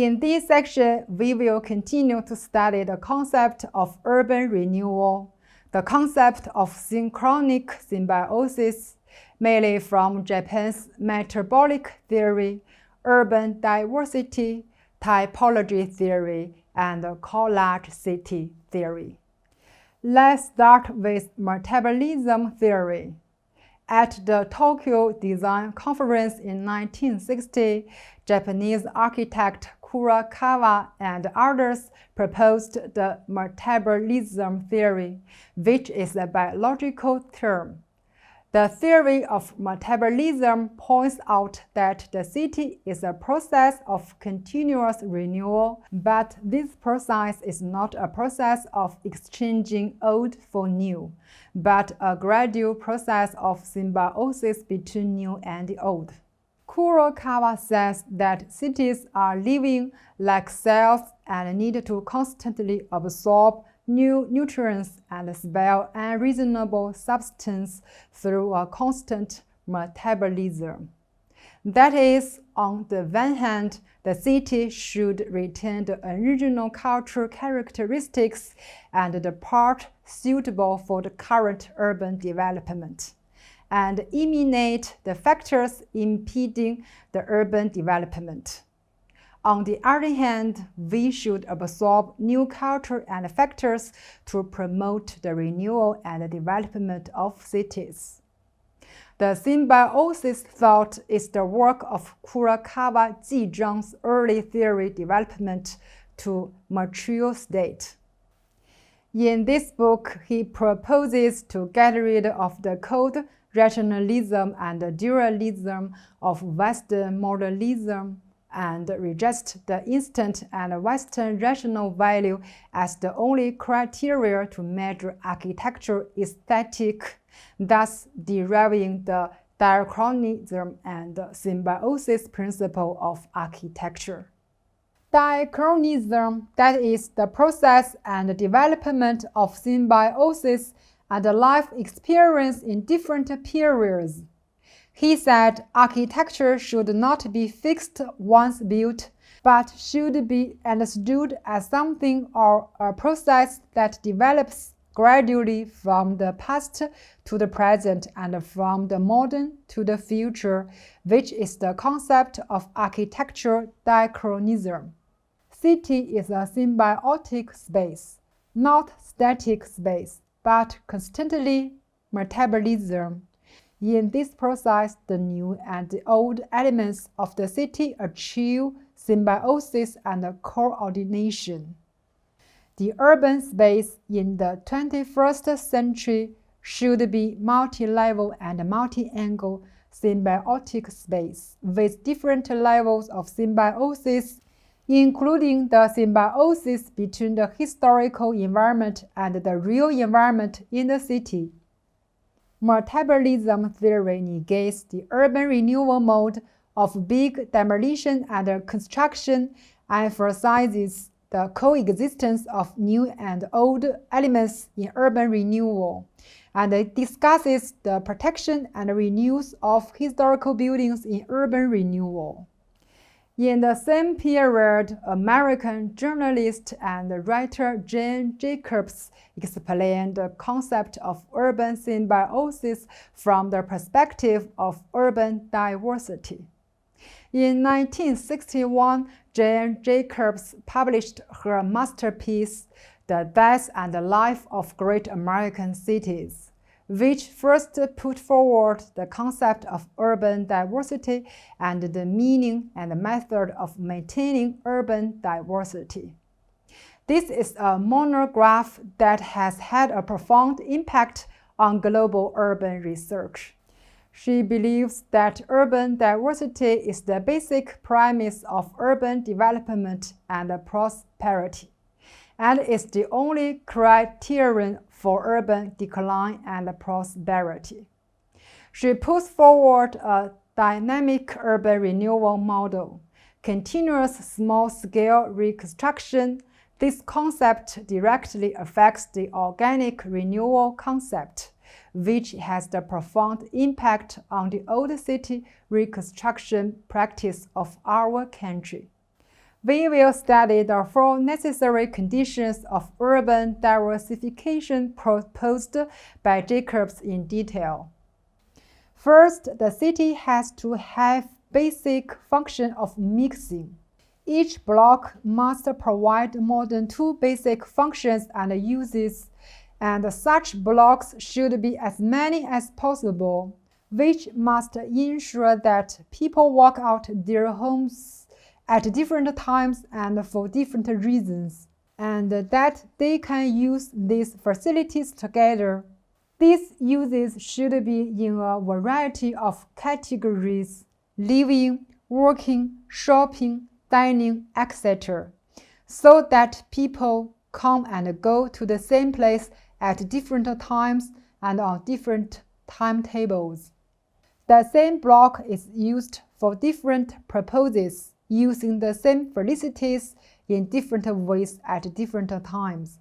In this section, we will continue to study the concept of urban renewal, the concept of synchronic symbiosis, mainly from Japan's metabolic theory, urban diversity, typology theory, and collage city theory. Let's start with metabolism theory. At the Tokyo Design Conference in 1960, Japanese architect Kurokawa and others proposed the metabolism theory, which is a biological term. The theory of metabolism points out that the city is a process of continuous renewal, but this process is not a process of exchanging old for new, but a gradual process of symbiosis between new and old. Kurokawa says that cities are living like cells and need to constantly absorb new nutrients and expel unreasonable substance through a constant metabolism. That is, on the one hand, the city should retain the original cultural characteristics and the part suitable for the current urban development, and eliminate the factors impeding the urban development. On the other hand, we should absorb new culture and factors to promote the renewal and development of cities. The symbiosis thought is the work of Kurokawa Jizhang's early theory development to mature state. In this book, he proposes to get rid of the cold rationalism and dualism of Western modernism, and reject the instant and Western rational value as the only criteria to measure architectural aesthetic, thus deriving the diachronism and symbiosis principle of architecture. Diachronism, that is the process and development of symbiosis and life experience in different periods. He said architecture should not be fixed once built, but should be understood as something or a process that develops gradually from the past to the present and from the modern to the future, which is the concept of architectural diachronism. City is a symbiotic space, not static space, but constantly metabolism. In this process, the new and the old elements of the city achieve symbiosis and coordination. The urban space in the 21st century should be multi-level and multi-angle symbiotic space with different levels of symbiosis, including the symbiosis between the historical environment and the real environment in the city. Metabolism theory negates the urban renewal mode of big demolition and construction, emphasizes the coexistence of new and old elements in urban renewal, and it discusses the protection and renewal of historical buildings in urban renewal. In the same period, American journalist and writer Jane Jacobs explained the concept of urban symbiosis from the perspective of urban diversity. In 1961, Jane Jacobs published her masterpiece, The Death and Life of Great American Cities, which first put forward the concept of urban diversity and the meaning and method of maintaining urban diversity. This is a monograph that has had a profound impact on global urban research. She believes that urban diversity is the basic premise of urban development and prosperity, and is the only criterion for urban decline and prosperity. She puts forward a dynamic urban renewal model, continuous small-scale reconstruction. This concept directly affects the organic renewal concept, which has the profound impact on the old city reconstruction practice of our country. We will study the 4 necessary conditions of urban diversification proposed by Jacobs in detail. First, the city has to have basic function of mixing. Each block must provide more than 2 basic functions and uses, and such blocks should be as many as possible, which must ensure that people walk out their homes at different times and for different reasons, and that they can use these facilities together. These uses should be in a variety of categories: living, working, shopping, dining, etc., so that people come and go to the same place at different times and on different timetables. The same block is used for different purposes, using the same facilities in different ways at different times.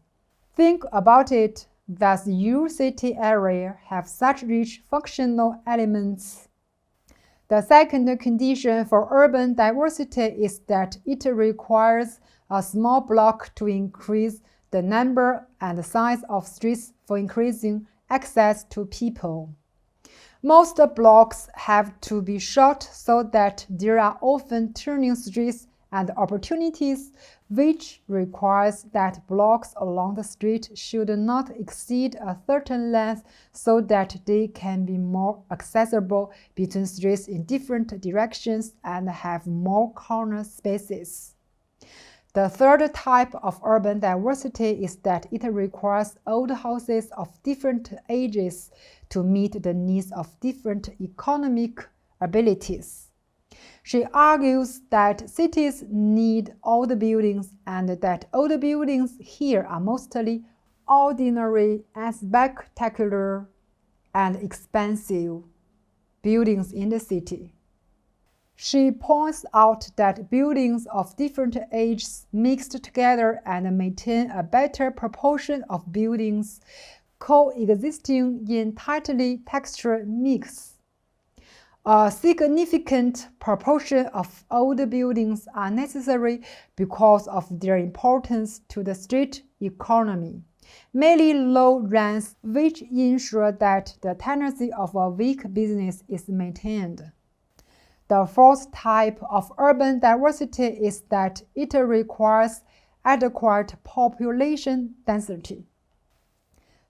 Think about it. Does your city area have such rich functional elements? The second condition for urban diversity is that it requires a small block to increase the number and size of streets for increasing access to people. Most blocks have to be short so that there are often turning streets and opportunities, which requires that blocks along the street should not exceed a certain length so that they can be more accessible between streets in different directions and have more corner spaces. The third type of urban diversity is that it requires old houses of different ages to meet the needs of different economic abilities. She argues that cities need old buildings and that old buildings here are mostly ordinary and spectacular and expensive buildings in the city. She points out that buildings of different ages mixed together and maintain a better proportion of buildings coexisting in tightly textured mix. A significant proportion of old buildings are necessary because of their importance to the street economy, mainly low rents, which ensure that the tendency of a weak business is maintained. The fourth type of urban diversity is that it requires adequate population density,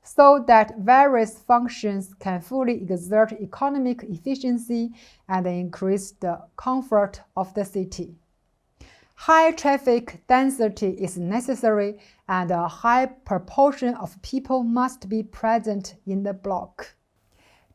so that various functions can fully exert economic efficiency and increase the comfort of the city. High traffic density is necessary, and a high proportion of people must be present in the block.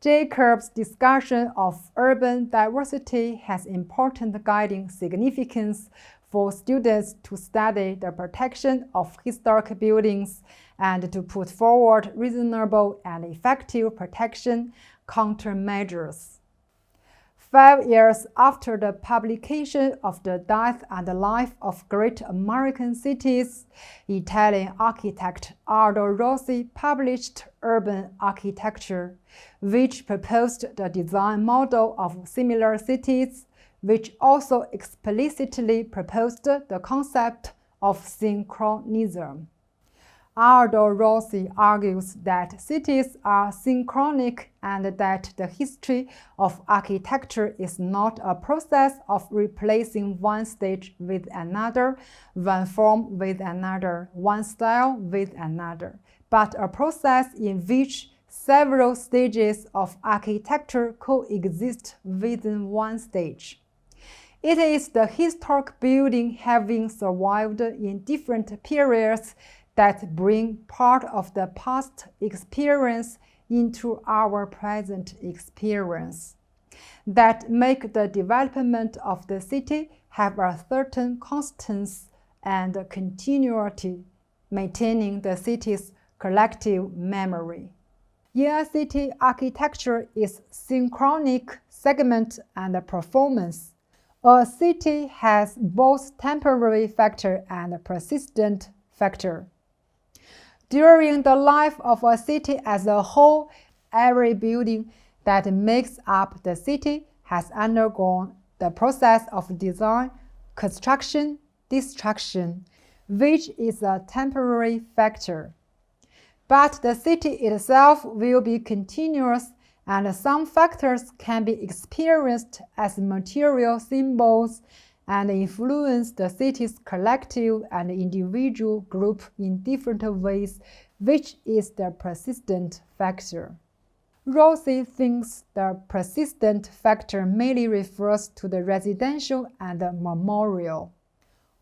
Jacobs' discussion of urban diversity has important guiding significance for students to study the protection of historic buildings and to put forward reasonable and effective protection countermeasures. 5 years after the publication of The Death and Life of Great American Cities, Italian architect Aldo Rossi published Urban Architecture, which proposed the design model of similar cities, which also explicitly proposed the concept of synchronism. Aldo Rossi argues that cities are synchronic and that the history of architecture is not a process of replacing one stage with another, one form with another, one style with another, but a process in which several stages of architecture coexist within one stage. It is the historic building having survived in different periods that bring part of the past experience into our present experience, that make the development of the city have a certain constance and continuity, maintaining the city's collective memory. In a city, architecture is synchronic segment and performance. A city has both temporary factor and persistent factor. During the life of a city as a whole, every building that makes up the city has undergone the process of design, construction, destruction, which is a temporary factor. But the city itself will be continuous, and some factors can be experienced as material symbols and influence the city's collective and individual group in different ways, which is the persistent factor. Rossi thinks the persistent factor mainly refers to the residential and the memorial.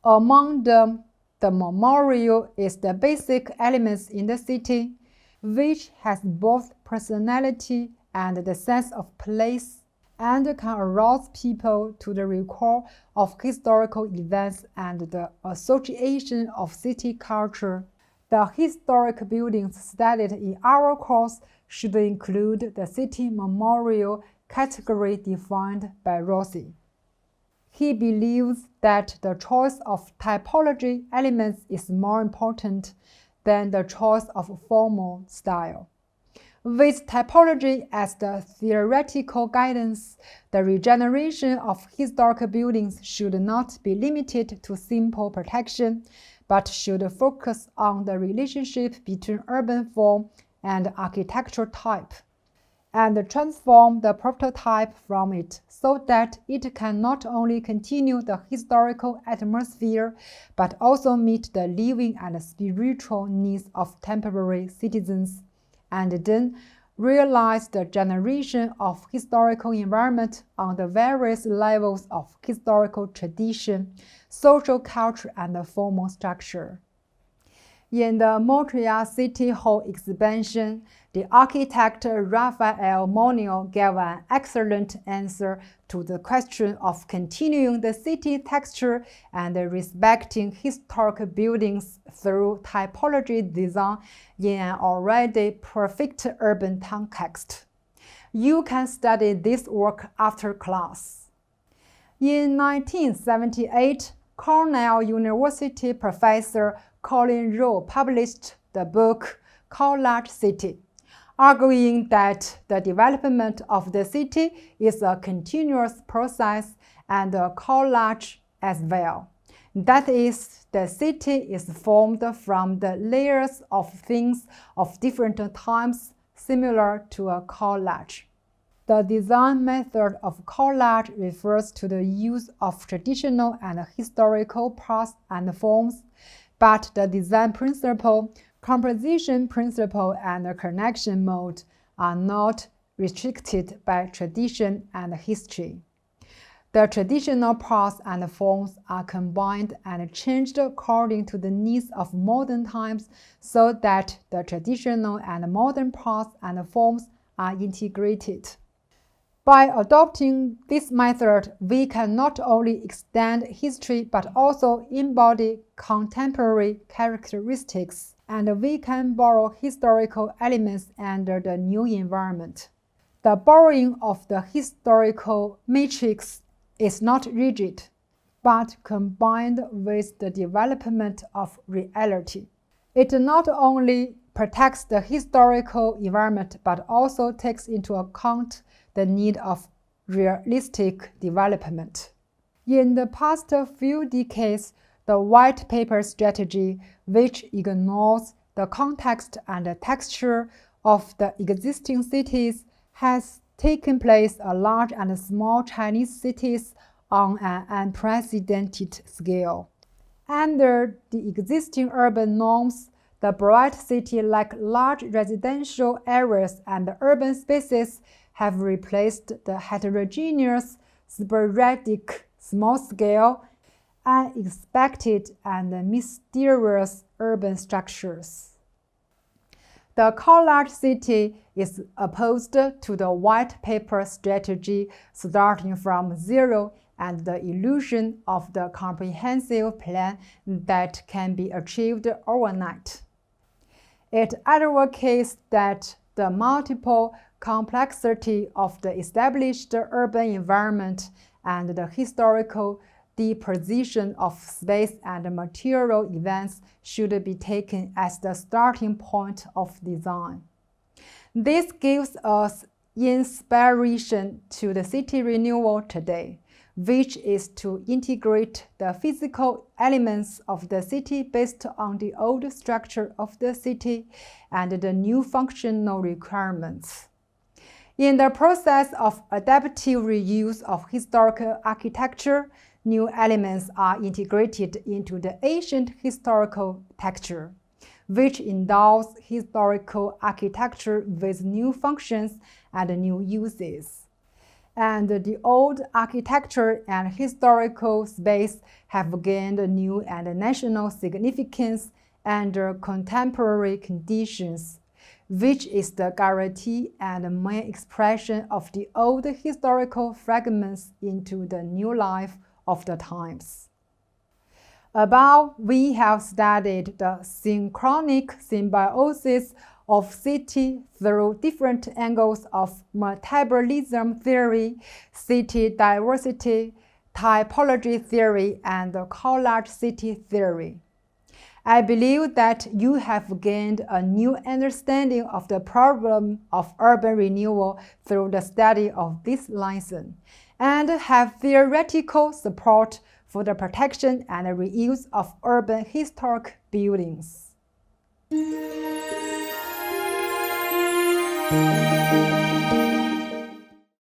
Among them, the memorial is the basic elements in the city, which has both personality and the sense of place, and can arouse people to the recall of historical events and the association of city culture. The historic buildings studied in our course should include the city memorial category defined by Rossi. He believes that the choice of typology elements is more important than the choice of formal style. With typology as the theoretical guidance, the regeneration of historic buildings should not be limited to simple protection, but should focus on the relationship between urban form and architectural type, and transform the prototype from it so that it can not only continue the historical atmosphere, but also meet the living and spiritual needs of temporary citizens, and then realize the generation of historical environment on the various levels of historical tradition, social culture, and formal structure. In the Montreal City Hall expansion, the architect Raphael Monnier gave an excellent answer to the question of continuing the city texture and respecting historic buildings through typology design in an already perfect urban context. You can study this work after class. In 1978, Cornell University professor Colin Rowe published the book Collage City, arguing that the development of the city is a continuous process and a collage as well. That is, the city is formed from the layers of things of different times, similar to a collage. The design method of collage refers to the use of traditional and historical parts and forms, but the design principle, composition principle, and connection mode are not restricted by tradition and history. The traditional parts and forms are combined and changed according to the needs of modern times so that the traditional and modern parts and forms are integrated. By adopting this method, we can not only extend history but also embody contemporary characteristics, and we can borrow historical elements under the new environment. The borrowing of the historical matrix is not rigid, but combined with the development of reality. It not only protects the historical environment but also takes into account the need of realistic development. In the past few decades, the white paper strategy, which ignores the context and the texture of the existing cities, has taken place in large and small Chinese cities on an unprecedented scale. Under the existing urban norms, the bright city like large residential areas and urban spaces have replaced the heterogeneous, sporadic, small-scale, unexpected, and mysterious urban structures. The collage city is opposed to the white paper strategy, starting from zero and the illusion of the comprehensive plan that can be achieved overnight. It advocates that the multiple complexity of the established urban environment and the historical deposition of space and material events should be taken as the starting point of design. This gives us inspiration to the city renewal today, which is to integrate the physical elements of the city based on the old structure of the city and the new functional requirements. In the process of adaptive reuse of historical architecture, new elements are integrated into the ancient historical texture, which endows historical architecture with new functions and new uses. And the old architecture and historical space have gained new and national significance under contemporary conditions, which is the guarantee and main expression of the old historical fragments into the new life of the times. Above, we have studied the synchronic symbiosis of city through different angles of metabolism theory, city diversity, typology theory, and collage city theory. I believe that you have gained a new understanding of the problem of urban renewal through the study of this lesson, and have theoretical support for the protection and reuse of urban historic buildings.